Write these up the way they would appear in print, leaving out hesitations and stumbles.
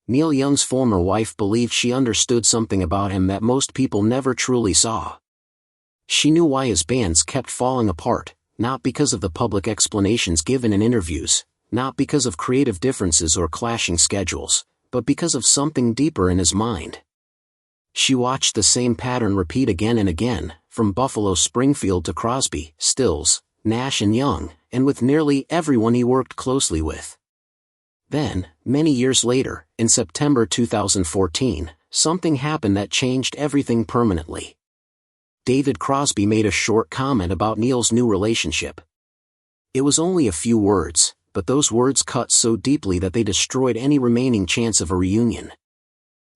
Neil Young's former wife believed she understood something about him that most people never truly saw. She knew why his bands kept falling apart, not because of the public explanations given in interviews, not because of creative differences or clashing schedules, but because of something deeper in his mind. She watched the same pattern repeat again and again, from Buffalo Springfield to Crosby, Stills, Nash and Young, and with nearly everyone he worked closely with. Then, many years later, in September 2014, something happened that changed everything permanently. David Crosby made a short comment about Neil's new relationship. It was only a few words, but those words cut so deeply that they destroyed any remaining chance of a reunion.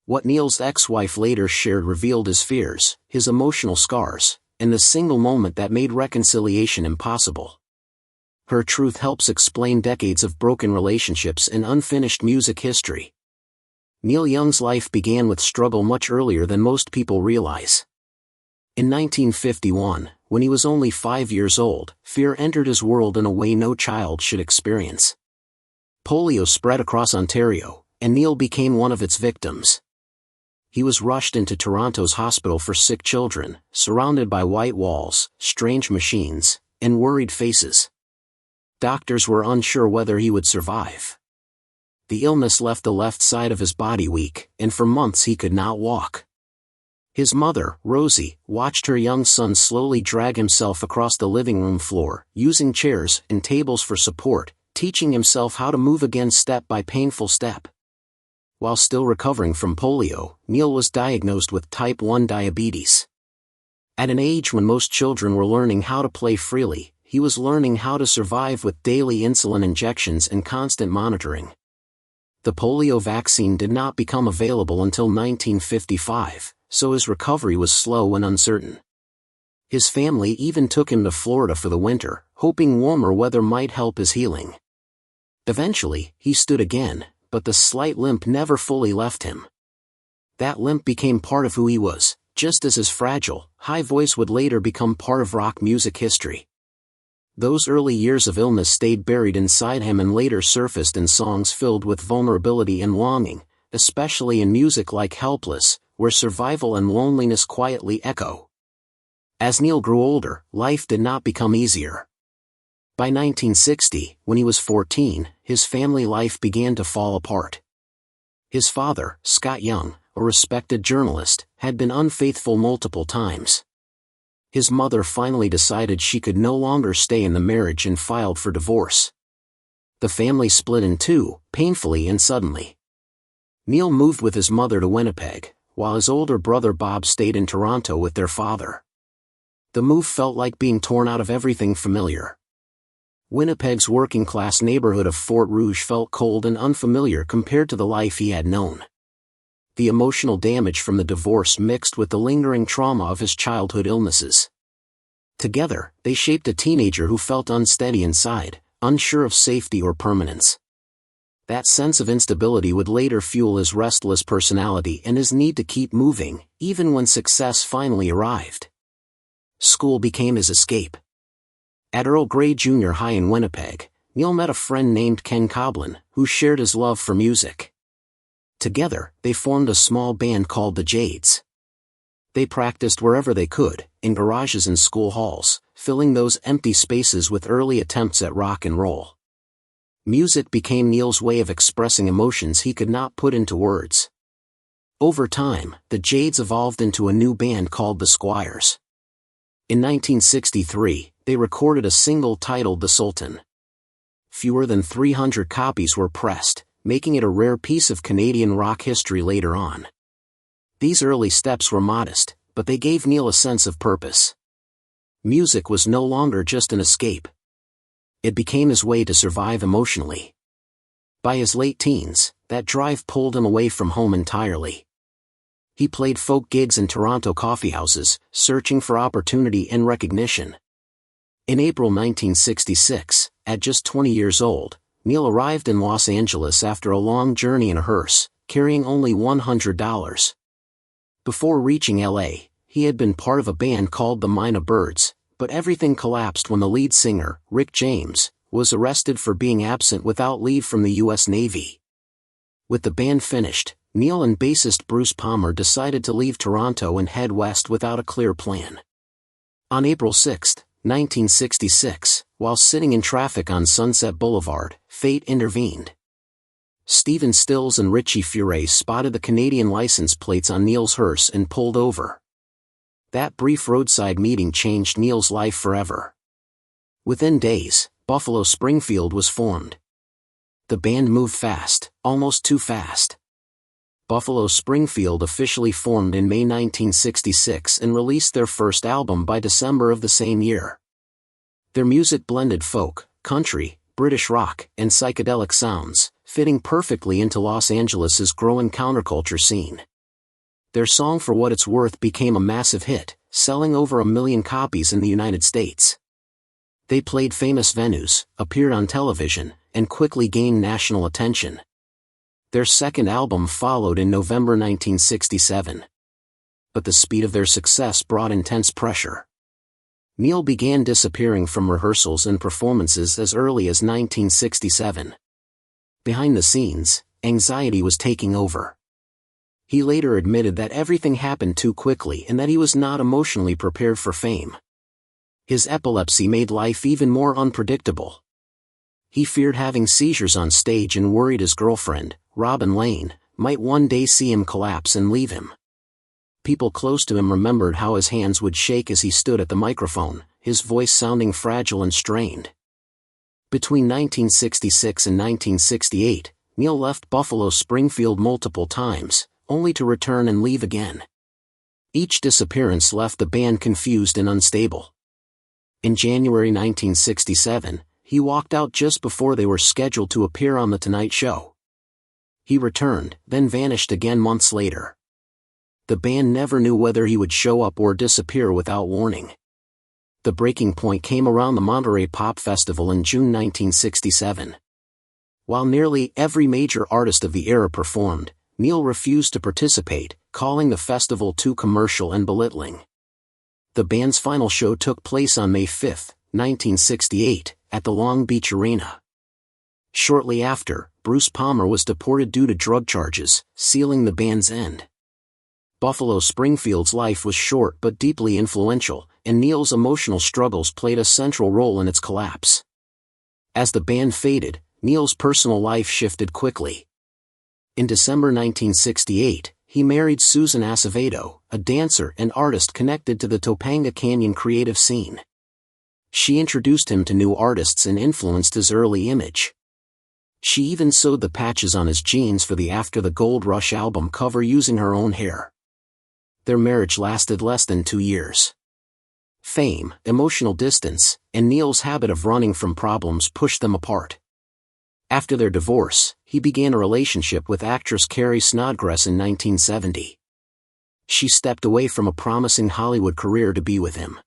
What Neil's ex-wife later shared revealed his fears, his emotional scars, and the single moment that made reconciliation impossible. Her truth helps explain decades of broken relationships and unfinished music history. Neil Young's life began with struggle much earlier than most people realize. In 1951, when he was only 5 years old, fear entered his world in a way no child should experience. Polio spread across Ontario, and Neil became one of its victims. He was rushed into Toronto's hospital for sick children, surrounded by white walls, strange machines, and worried faces. Doctors were unsure whether he would survive. The illness left the left side of his body weak, and for months he could not walk. His mother, Rosie, watched her young son slowly drag himself across the living room floor, using chairs and tables for support, teaching himself how to move again step by painful step. While still recovering from polio, Neil was diagnosed with type 1 diabetes. At an age when most children were learning how to play freely, he was learning how to survive with daily insulin injections and constant monitoring. The polio vaccine did not become available until 1955, so his recovery was slow and uncertain. His family even took him to Florida for the winter, hoping warmer weather might help his healing. Eventually, he stood again, but the slight limp never fully left him. That limp became part of who he was, just as his fragile, high voice would later become part of rock music history. Those early years of illness stayed buried inside him and later surfaced in songs filled with vulnerability and longing, especially in music like Helpless, where survival and loneliness quietly echo. As Neil grew older, life did not become easier. By 1960, when he was 14, his family life began to fall apart. His father, Scott Young, a respected journalist, had been unfaithful multiple times. His mother finally decided she could no longer stay in the marriage and filed for divorce. The family split in two, painfully and suddenly. Neil moved with his mother to Winnipeg, while his older brother Bob stayed in Toronto with their father. The move felt like being torn out of everything familiar. Winnipeg's working-class neighborhood of Fort Rouge felt cold and unfamiliar compared to the life he had known. The emotional damage from the divorce mixed with the lingering trauma of his childhood illnesses. Together, they shaped a teenager who felt unsteady inside, unsure of safety or permanence. That sense of instability would later fuel his restless personality and his need to keep moving, even when success finally arrived. School became his escape. At Earl Grey Junior High in Winnipeg, Neil met a friend named Ken Coblin, who shared his love for music. Together, they formed a small band called the Jades. They practiced wherever they could, in garages and school halls, filling those empty spaces with early attempts at rock and roll. Music became Neil's way of expressing emotions he could not put into words. Over time, the Jades evolved into a new band called the Squires. In 1963, they recorded a single titled The Sultan. Fewer than 300 copies were pressed, making it a rare piece of Canadian rock history later on. These early steps were modest, but they gave Neil a sense of purpose. Music was no longer just an escape. It became his way to survive emotionally. By his late teens, that drive pulled him away from home entirely. He played folk gigs in Toronto coffeehouses, searching for opportunity and recognition. In April 1966, at just 20 years old, Neil arrived in Los Angeles after a long journey in a hearse, carrying only $100. Before reaching LA, he had been part of a band called the Mina Birds, but everything collapsed when the lead singer, Rick James, was arrested for being absent without leave from the U.S. Navy. With the band finished, Neil and bassist Bruce Palmer decided to leave Toronto and head west without a clear plan. On April 6, 1966, while sitting in traffic on Sunset Boulevard, fate intervened. Stephen Stills and Richie Furay spotted the Canadian license plates on Neil's hearse and pulled over. That brief roadside meeting changed Neil's life forever. Within days, Buffalo Springfield was formed. The band moved fast, almost too fast. Buffalo Springfield officially formed in May 1966 and released their first album by December of the same year. Their music blended folk, country, British rock, and psychedelic sounds, fitting perfectly into Los Angeles's growing counterculture scene. Their song For What It's Worth became a massive hit, selling over 1 million copies in the United States. They played famous venues, appeared on television, and quickly gained national attention. Their second album followed in November 1967. But the speed of their success brought intense pressure. Neil began disappearing from rehearsals and performances as early as 1967. Behind the scenes, anxiety was taking over. He later admitted that everything happened too quickly and that he was not emotionally prepared for fame. His epilepsy made life even more unpredictable. He feared having seizures on stage and worried his girlfriend, Robin Lane, might one day see him collapse and leave him. People close to him remembered how his hands would shake as he stood at the microphone, his voice sounding fragile and strained. Between 1966 and 1968, Neil left Buffalo Springfield multiple times, only to return and leave again. Each disappearance left the band confused and unstable. In January 1967, he walked out just before they were scheduled to appear on The Tonight Show. He returned, then vanished again months later. The band never knew whether he would show up or disappear without warning. The breaking point came around the Monterey Pop Festival in June 1967. While nearly every major artist of the era performed, Neil refused to participate, calling the festival too commercial and belittling. The band's final show took place on May 5, 1968, at the Long Beach Arena. Shortly after, Bruce Palmer was deported due to drug charges, sealing the band's end. Buffalo Springfield's life was short but deeply influential, and Neil's emotional struggles played a central role in its collapse. As the band faded, Neil's personal life shifted quickly. In December 1968, he married Susan Acevedo, a dancer and artist connected to the Topanga Canyon creative scene. She introduced him to new artists and influenced his early image. She even sewed the patches on his jeans for the After the Gold Rush album cover using her own hair. Their marriage lasted less than 2 years. Fame, emotional distance, and Neil's habit of running from problems pushed them apart. After their divorce, he began a relationship with actress Carrie Snodgrass in 1970. She stepped away from a promising Hollywood career to be with him.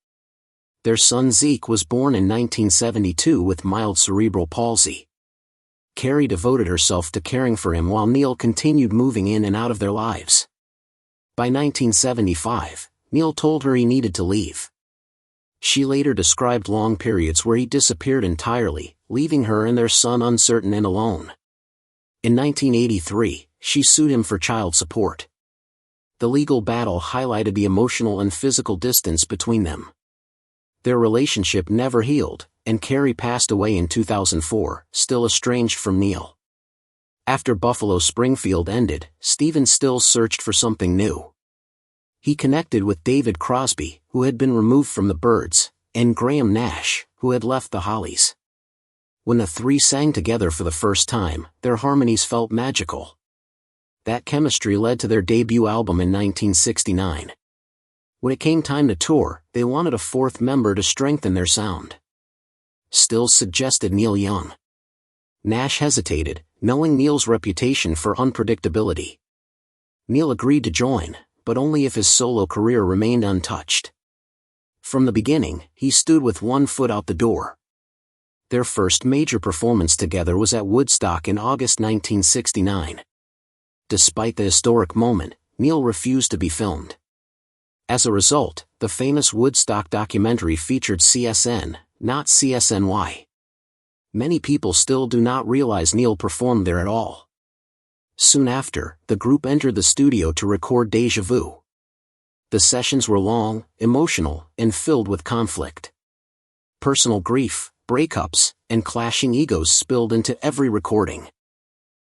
Their son Zeke was born in 1972 with mild cerebral palsy. Carrie devoted herself to caring for him while Neil continued moving in and out of their lives. By 1975, Neil told her he needed to leave. She later described long periods where he disappeared entirely, leaving her and their son uncertain and alone. In 1983, she sued him for child support. The legal battle highlighted the emotional and physical distance between them. Their relationship never healed, and Carrie passed away in 2004, still estranged from Neil. After Buffalo Springfield ended, Stephen Stills searched for something new. He connected with David Crosby, who had been removed from the Byrds, and Graham Nash, who had left the Hollies. When the three sang together for the first time, their harmonies felt magical. That chemistry led to their debut album in 1969. When it came time to tour, they wanted a fourth member to strengthen their sound. Stills suggested Neil Young. Nash hesitated, knowing Neil's reputation for unpredictability. Neil agreed to join, but only if his solo career remained untouched. From the beginning, he stood with one foot out the door. Their first major performance together was at Woodstock in August 1969. Despite the historic moment, Neil refused to be filmed. As a result, the famous Woodstock documentary featured CSN, not CSNY. Many people still do not realize Neil performed there at all. Soon after, the group entered the studio to record Deja Vu. The sessions were long, emotional, and filled with conflict. Personal grief, breakups, and clashing egos spilled into every recording.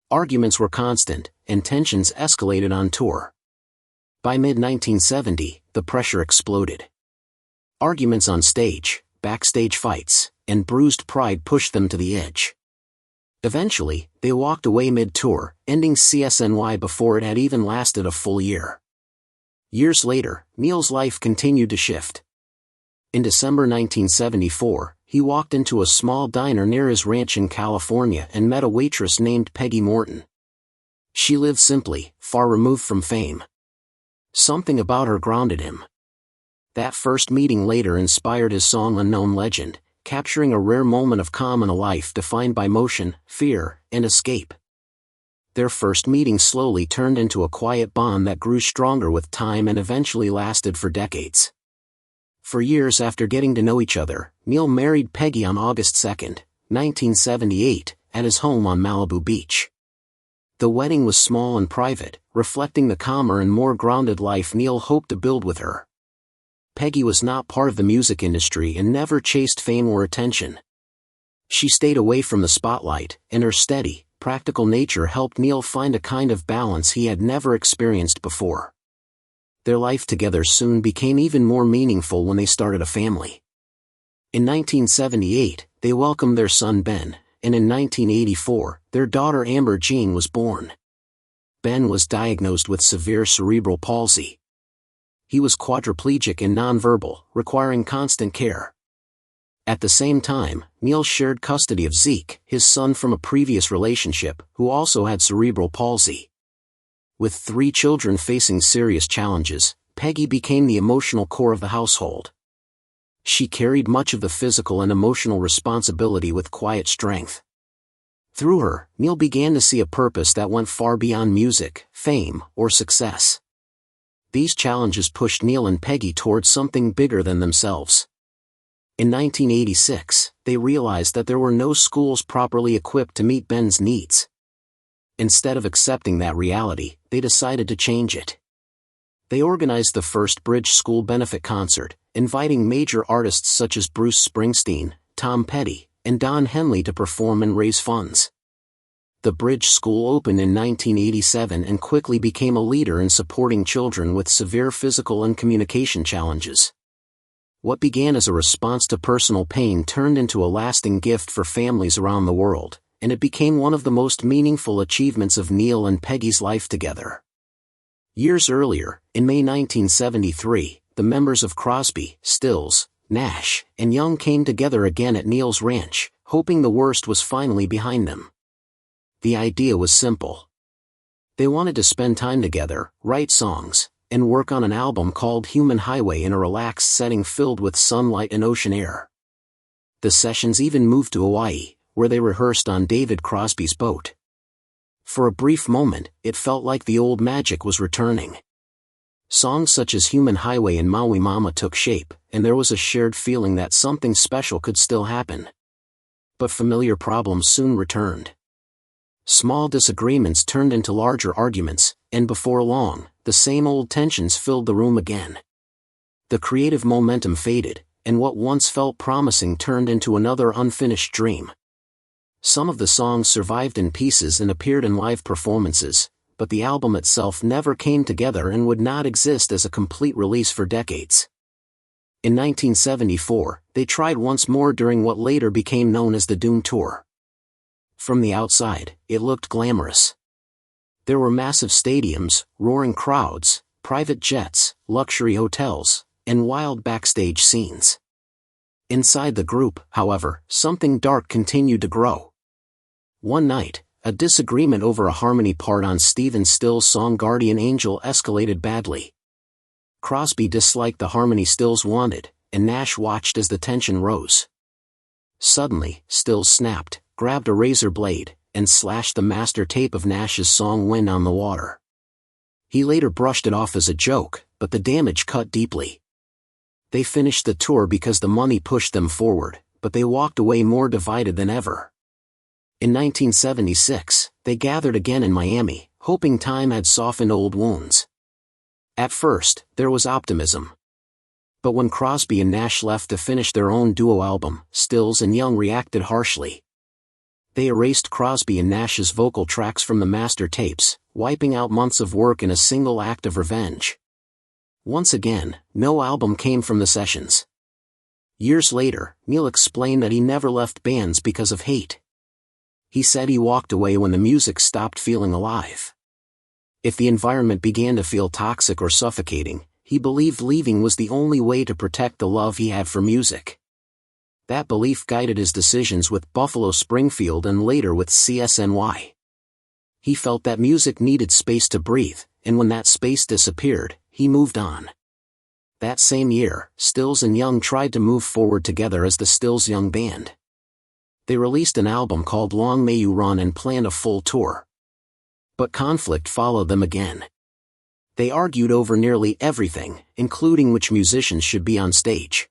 Arguments were constant, and tensions escalated on tour. By mid-1970, the pressure exploded. Arguments on stage, backstage fights, and bruised pride pushed them to the edge. Eventually, they walked away mid-tour, ending CSNY before it had even lasted a full year. Years later, Neil's life continued to shift. In December 1974, he walked into a small diner near his ranch in California and met a waitress named Peggy Morton. She lived simply, far removed from fame. Something about her grounded him. That first meeting later inspired his song Unknown Legend, capturing a rare moment of calm in a life defined by motion, fear, and escape. Their first meeting slowly turned into a quiet bond that grew stronger with time and eventually lasted for decades. For years after getting to know each other, Neil married Peggy on August 2, 1978, at his home on Malibu Beach. The wedding was small and private, reflecting the calmer and more grounded life Neil hoped to build with her. Peggy was not part of the music industry and never chased fame or attention. She stayed away from the spotlight, and her steady, practical nature helped Neil find a kind of balance he had never experienced before. Their life together soon became even more meaningful when they started a family. In 1978, they welcomed their son Ben, and in 1984, their daughter Amber Jean was born. Ben was diagnosed with severe cerebral palsy. He was quadriplegic and nonverbal, requiring constant care. At the same time, Neil shared custody of Zeke, his son from a previous relationship, who also had cerebral palsy. With 3 children facing serious challenges, Peggy became the emotional core of the household. She carried much of the physical and emotional responsibility with quiet strength. Through her, Neil began to see a purpose that went far beyond music, fame, or success. These challenges pushed Neil and Peggy towards something bigger than themselves. In 1986, they realized that there were no schools properly equipped to meet Ben's needs. Instead of accepting that reality, they decided to change it. They organized the first Bridge School benefit concert, inviting major artists such as Bruce Springsteen, Tom Petty, and Don Henley to perform and raise funds. The Bridge School opened in 1987 and quickly became a leader in supporting children with severe physical and communication challenges. What began as a response to personal pain turned into a lasting gift for families around the world, and it became one of the most meaningful achievements of Neil and Peggy's life together. Years earlier, in May 1973, the members of Crosby, Stills, Nash, and Young came together again at Neil's ranch, hoping the worst was finally behind them. The idea was simple. They wanted to spend time together, write songs, and work on an album called Human Highway in a relaxed setting filled with sunlight and ocean air. The sessions even moved to Hawaii, where they rehearsed on David Crosby's boat. For a brief moment, it felt like the old magic was returning. Songs such as Human Highway and Maui Mama took shape, and there was a shared feeling that something special could still happen. But familiar problems soon returned. Small disagreements turned into larger arguments, and before long, the same old tensions filled the room again. The creative momentum faded, and what once felt promising turned into another unfinished dream. Some of the songs survived in pieces and appeared in live performances, but the album itself never came together and would not exist as a complete release for decades. In 1974, they tried once more during what later became known as the Doom Tour. From the outside, it looked glamorous. There were massive stadiums, roaring crowds, private jets, luxury hotels, and wild backstage scenes. Inside the group, however, something dark continued to grow. One night, a disagreement over a harmony part on Stephen Stills' song Guardian Angel escalated badly. Crosby disliked the harmony Stills wanted, and Nash watched as the tension rose. Suddenly, Stills snapped, grabbed a razor blade, and slashed the master tape of Nash's song Wind on the Water. He later brushed it off as a joke, but the damage cut deeply. They finished the tour because the money pushed them forward, but they walked away more divided than ever. In 1976, they gathered again in Miami, hoping time had softened old wounds. At first, there was optimism. But when Crosby and Nash left to finish their own duo album, Stills and Young reacted harshly. They erased Crosby and Nash's vocal tracks from the master tapes, wiping out months of work in a single act of revenge. Once again, no album came from the sessions. Years later, Neil explained that he never left bands because of hate. He said he walked away when the music stopped feeling alive. If the environment began to feel toxic or suffocating, he believed leaving was the only way to protect the love he had for music. That belief guided his decisions with Buffalo Springfield and later with CSNY. He felt that music needed space to breathe, and when that space disappeared, he moved on. That same year, Stills and Young tried to move forward together as the Stills Young Band. They released an album called Long May You Run and planned a full tour. But conflict followed them again. They argued over nearly everything, including which musicians should be on stage.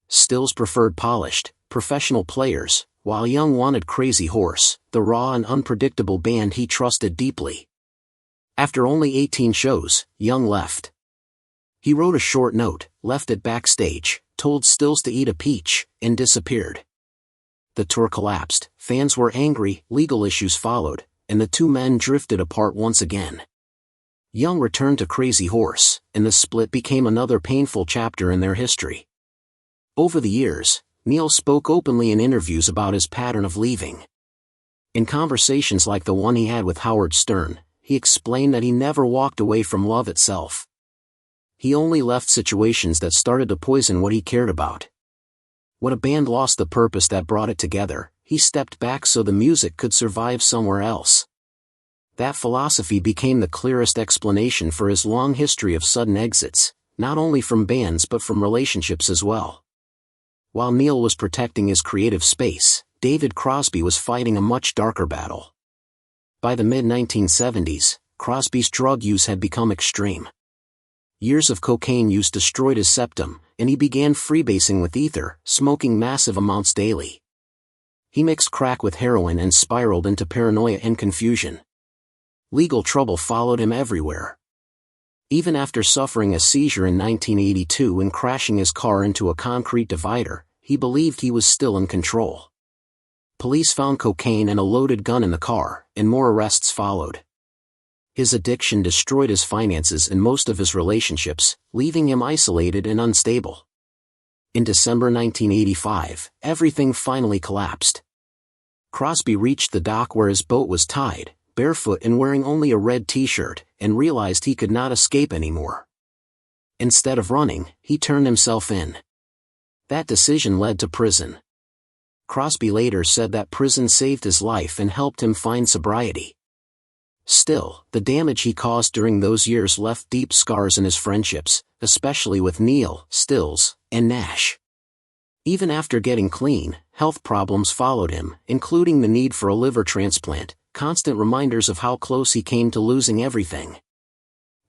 Stills preferred polished, professional players, while Young wanted Crazy Horse, the raw and unpredictable band he trusted deeply. After only 18 shows, Young left. He wrote a short note, left it backstage, told Stills to eat a peach, and disappeared. The tour collapsed, fans were angry, legal issues followed, and the two men drifted apart once again. Young returned to Crazy Horse, and the split became another painful chapter in their history. Over the years, Neil spoke openly in interviews about his pattern of leaving. In conversations like the one he had with Howard Stern, he explained that he never walked away from love itself. He only left situations that started to poison what he cared about. When a band lost the purpose that brought it together, he stepped back so the music could survive somewhere else. That philosophy became the clearest explanation for his long history of sudden exits, not only from bands but from relationships as well. While Neil was protecting his creative space, David Crosby was fighting a much darker battle. By the mid-1970s, Crosby's drug use had become extreme. Years of cocaine use destroyed his septum, and he began freebasing with ether, smoking massive amounts daily. He mixed crack with heroin and spiraled into paranoia and confusion. Legal trouble followed him everywhere. Even after suffering a seizure in 1982 and crashing his car into a concrete divider, he believed he was still in control. Police found cocaine and a loaded gun in the car, and more arrests followed. His addiction destroyed his finances and most of his relationships, leaving him isolated and unstable. In December 1985, everything finally collapsed. Crosby reached the dock where his boat was tied, barefoot and wearing only a red t-shirt, and realized he could not escape anymore. Instead of running, he turned himself in. That decision led to prison. Crosby later said that prison saved his life and helped him find sobriety. Still, the damage he caused during those years left deep scars in his friendships, especially with Neil, Stills, and Nash. Even after getting clean, health problems followed him, including the need for a liver transplant, constant reminders of how close he came to losing everything.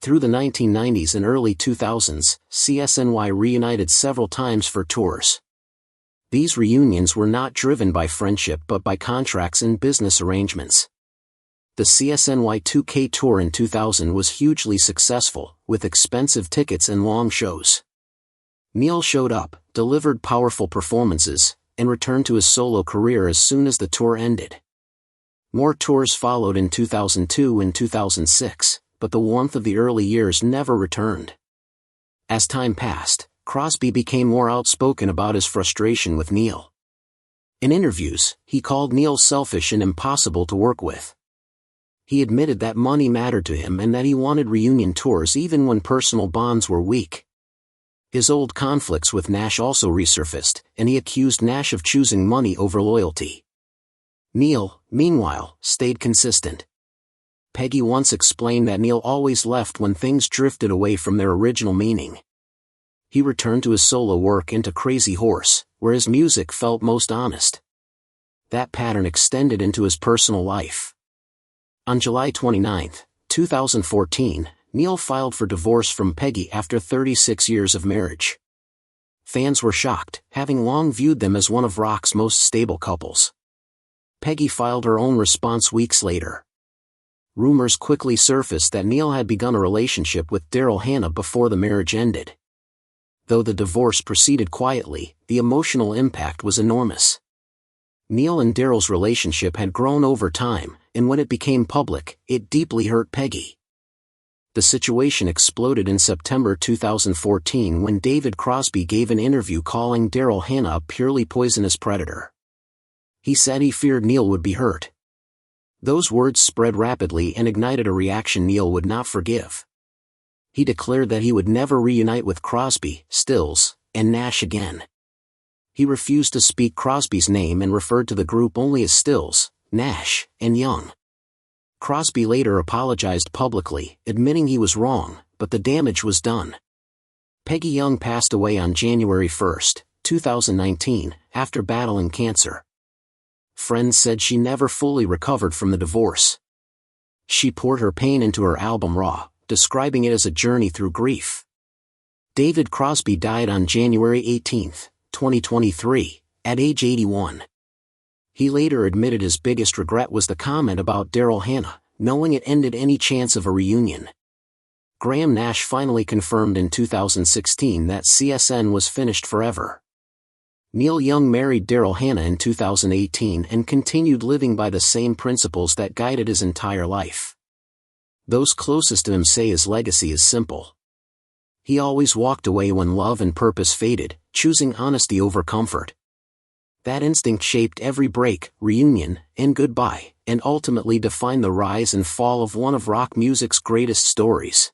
Through the 1990s and early 2000s, CSNY reunited several times for tours. These reunions were not driven by friendship but by contracts and business arrangements. The CSNY 2K tour in 2000 was hugely successful, with expensive tickets and long shows. Neil showed up, delivered powerful performances, and returned to his solo career as soon as the tour ended. More tours followed in 2002 and 2006, but the warmth of the early years never returned. As time passed, Crosby became more outspoken about his frustration with Neil. In interviews, he called Neil selfish and impossible to work with. He admitted that money mattered to him and that he wanted reunion tours even when personal bonds were weak. His old conflicts with Nash also resurfaced, and he accused Nash of choosing money over loyalty. Neil, meanwhile, stayed consistent. Peggy once explained that Neil always left when things drifted away from their original meaning. He returned to his solo work and to Crazy Horse, where his music felt most honest. That pattern extended into his personal life. On July 29, 2014, Neil filed for divorce from Peggy after 36 years of marriage. Fans were shocked, having long viewed them as one of rock's most stable couples. Peggy filed her own response weeks later. Rumors quickly surfaced that Neil had begun a relationship with Daryl Hannah before the marriage ended. Though the divorce proceeded quietly, the emotional impact was enormous. Neil and Daryl's relationship had grown over time, and when it became public, it deeply hurt Peggy. The situation exploded in September 2014 when David Crosby gave an interview calling Daryl Hannah a purely poisonous predator. He said he feared Neil would be hurt. Those words spread rapidly and ignited a reaction Neil would not forgive. He declared that he would never reunite with Crosby, Stills, and Nash again. He refused to speak Crosby's name and referred to the group only as Stills, Nash, and Young. Crosby later apologized publicly, admitting he was wrong, but the damage was done. Peggy Young passed away on January 1, 2019, after battling cancer. Friends said she never fully recovered from the divorce. She poured her pain into her album Raw, describing it as a journey through grief. David Crosby died on January 18, 2023, at age 81. He later admitted his biggest regret was the comment about Daryl Hannah, knowing it ended any chance of a reunion. Graham Nash finally confirmed in 2016 that CSN was finished forever. Neil Young married Daryl Hannah in 2018 and continued living by the same principles that guided his entire life. Those closest to him say his legacy is simple. He always walked away when love and purpose faded, choosing honesty over comfort. That instinct shaped every break, reunion, and goodbye, and ultimately defined the rise and fall of one of rock music's greatest stories.